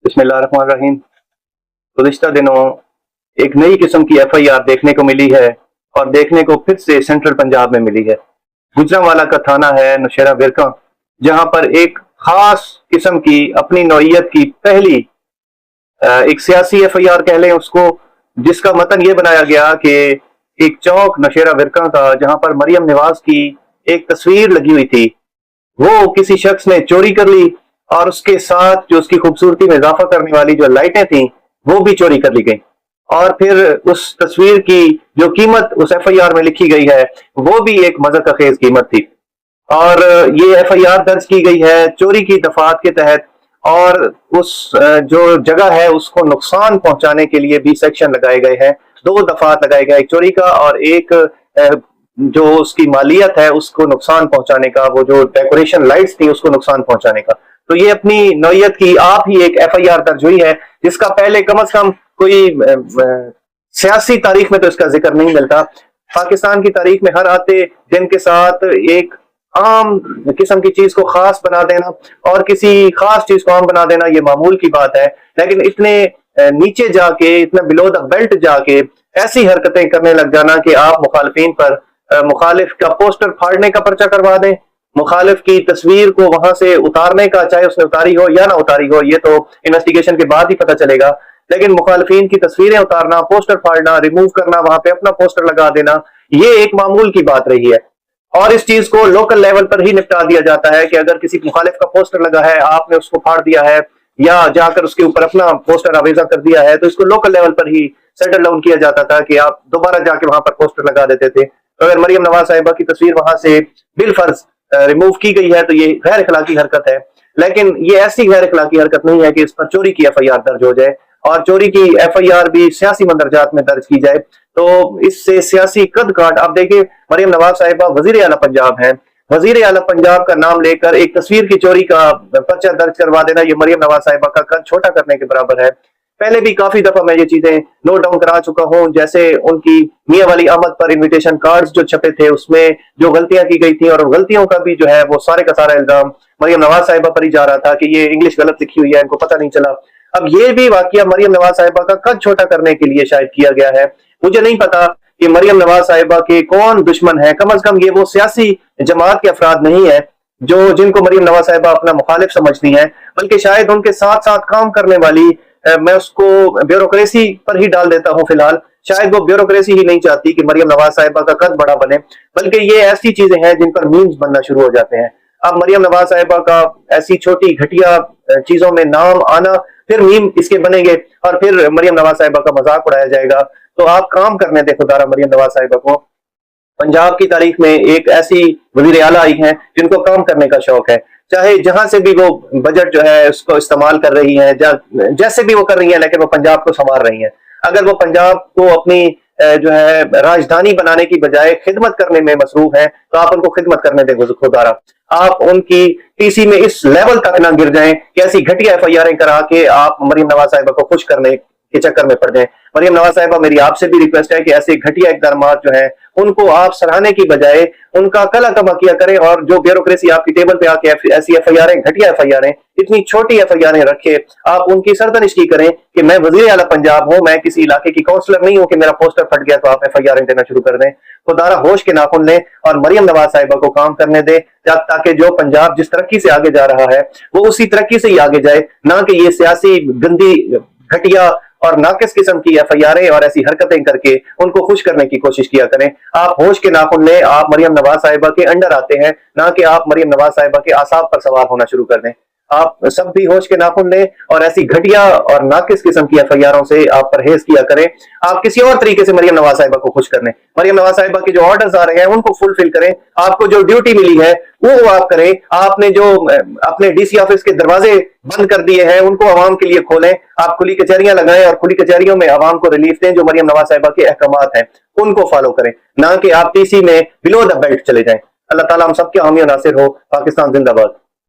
बिस्मिल्लाहिर्रहमानिर्रहीम। गुज़िश्ता दिनों एक नई किस्म की FIR देखने को मिली है और देखने को फिर से सेंट्रल पंजाब में मिली है। गुजरांवाला का थाना है नौशेरा विरकां, जहां पर एक खास किस्म की अपनी नौइयत की पहली एक सियासी FIR कह लें उसको, जिसका मतन ये बनाया गया कि एक चौक नौशेरा विरकां का, जहां पर मरियम नवाज की एक तस्वीर लगी हुई थी, वो किसी शख्स ने चोरी कर ली और उसके साथ जो उसकी खूबसूरती में इजाफा करने वाली जो लाइटें थी वो भी चोरी कर ली गई। और फिर उस तस्वीर की जो कीमत उस FIR में लिखी गई है वो भी एक मज़ाक खेज कीमत थी। और ये FIR दर्ज की गई है चोरी की दफात के तहत, और उस जो जगह है उसको नुकसान पहुंचाने के लिए भी सेक्शन लगाए गए हैं। 2 दफात लगाए गए, एक चोरी का और एक जो उसकी मालियत है उसको नुकसान पहुंचाने का, वो जो डेकोरेशन लाइट्स थी उसको नुकसान पहुंचाने का। तो ये अपनी नौयत की आप ही एक FIR दर्ज हुई है, जिसका पहले कम से कम कोई सियासी तारीख में तो इसका जिक्र नहीं मिलता। पाकिस्तान की तारीख में हर आते दिन के साथ एक आम किस्म की चीज को खास बना देना और किसी खास चीज को आम बना देना ये मामूल की बात है, लेकिन इतने नीचे जाके, इतना बिलो द बेल्ट जाके ऐसी हरकतें करने लग जाना कि आप मुखालिफिन पर मुखालिफ का पोस्टर फाड़ने का पर्चा करवा दें, मुखालिफ की तस्वीर को वहां से उतारने का, चाहे उसने उतारी हो या ना उतारी हो ये तो इन्वेस्टिगेशन के बाद ही पता चलेगा, लेकिन मुखालिफिन की तस्वीरें उतारना, पोस्टर फाड़ना, रिमूव करना, वहां पे अपना पोस्टर लगा देना, ये एक मामूल की बात रही है। और इस चीज को लोकल लेवल पर ही निपटा दिया जाता है कि अगर किसी मुखालिफ का पोस्टर लगा है, आपने उसको फाड़ दिया है या जाकर उसके ऊपर अपना पोस्टर आवेजा कर दिया है, तो इसको लोकल लेवल पर ही सेटल डाउन किया जाता था कि आप दोबारा जाके वहां पर पोस्टर लगा देते थे। तो अगर मरियम नवाज साहिबा की तस्वीर वहां से बिलफर्ज रिमूव की गई है तो ये गैर अखलाकी हरकत है, लेकिन ये ऐसी गैर अखलाकी हरकत नहीं है कि इस पर चोरी की FIR दर्ज हो जाए और चोरी की FIR भी सियासी मंदरजात में दर्ज की जाए। तो इससे सियासी कद काट, आप देखिए मरियम नवाज साहिबा वजीर आला पंजाब है, वजीर आला पंजाब का नाम लेकर एक तस्वीर की चोरी का पर्चा दर्ज करवा देना, ये मरियम नवाज साहिबा का कद छोटा करने के बराबर है। पहले भी काफी दफा मैं ये चीजें नोट डाउन करा चुका हूं, जैसे उनकी मियां वाली आमद पर इनविटेशन कार्ड्स जो छपे थे उसमें जो गलतियां की गई थी, और गलतियों का भी जो है वो सारे का सारा इल्जाम मरियम नवाज साहिबा पर ही जा रहा था कि ये इंग्लिश गलत लिखी हुई है, इनको पता नहीं चला। अब ये भी वाकया मरियम नवाज साहिबा का कद छोटा करने के लिए शायद किया गया है। मुझे नहीं पता कि मरियम नवाज साहिबा के कौन दुश्मन है, कम अज कम ये वो सियासी जमात के अफराद नहीं है जो जिनको मरियम नवाज साहिबा अपना मुखालिफ समझती हैं, बल्कि शायद उनके साथ साथ काम करने वाली, मैं उसको ब्यूरोक्रेसी पर ही डाल देता हूं फिलहाल, शायद वो ब्यूरोक्रेसी ही नहीं चाहती कि मरियम नवाज साहिबा का कद बड़ा बने, बल्कि ये ऐसी चीजें हैं जिन पर मीम्स बनना शुरू हो जाते हैं। अब मरियम नवाज साहिबा का ऐसी छोटी घटिया चीजों में नाम आना, फिर मीम इसके बनेंगे और फिर मरियम नवाज साहिबा का मजाक उड़ाया जाएगा। तो आप काम करने देखो दारा मरियम नवाज साहिबा को। पंजाब की तारीख में एक ऐसी वजीर आला आई हैं जिनको काम करने का शौक है, चाहे जहां से भी वो बजट जो है उसको इस्तेमाल कर रही हैं, जैसे भी वो कर रही हैं, लेकिन वो पंजाब को संभाल रही हैं। अगर वो पंजाब को अपनी जो है राजधानी बनाने की बजाय खिदमत करने में मसरूफ है तो आप उनको खिदमत करने दें खुदारा। आप उनकी TC में इस लेवल तक ना गिर जाएं कि ऐसी घटिया FIR करा के आप मरियम नवाज साहिबा को खुश करने के चक्कर में पड़ जाएं। मरियम नवाज साहिबा, मेरी आपसे भी रिक्वेस्ट है कि ऐसे घटिया इकदामात जो है उनको आप सराहने की बजाय उनका कला कमा किया करें, और जो ब्यूरोक्रेसी आपकी टेबल पे आके ऐसी FIR, घटिया FIR, इतनी छोटी FIR रखे, आप उनकी सरदनिश की करें कि मैं वजीर आला पंजाब हूं, मैं किसी इलाके की काउंसलर नहीं हूं कि मेरा पोस्टर फट गया तो आप FIR देना शुरू कर दें। तो दारा होश के नाखुन लें और मरियम नवाज साहिबा को काम करने दें, ताकि जो पंजाब जिस तरक्की से आगे जा रहा है वो उसी तरक्की से ही आगे जाए, ना कि ये सियासी गंदी, घटिया और नाकिस किस्म की FIR और ऐसी हरकतें करके उनको खुश करने की कोशिश किया करें। आप होश के नाखुन लें, आप मरियम नवाज साहिबा के अंडर आते हैं, ना कि आप मरियम नवाज साहिबा के आसाब पर सवार होना शुरू कर दें। आप सब भी होश के नाखुन लें और ऐसी घटिया और नाकिस किस्म की FIR से आप परहेज किया करें। आप किसी और तरीके से मरियम नवाज साहिबा को खुश करने, मरियम नवाज साहिबा के जो ऑर्डर्स आ रहे हैं उनको फुलफिल करें, आपको जो ड्यूटी मिली है वो आप करें। आपने जो अपने DC ऑफिस के दरवाजे बंद कर दिए हैं उनको आवाम के लिए खोलें, आप खुली कचहरियां लगाएं और खुली कचहरियों में आवाम को रिलीफ दें। जो मरियम नवाज साहिबा के अहकामात हैं उनको फॉलो करें, ना कि आप TC में बिलो द बेल्ट चले जाएं। अल्लाह ताला हम सबके हामी नासिर हो। पाकिस्तान जिंदाबाद।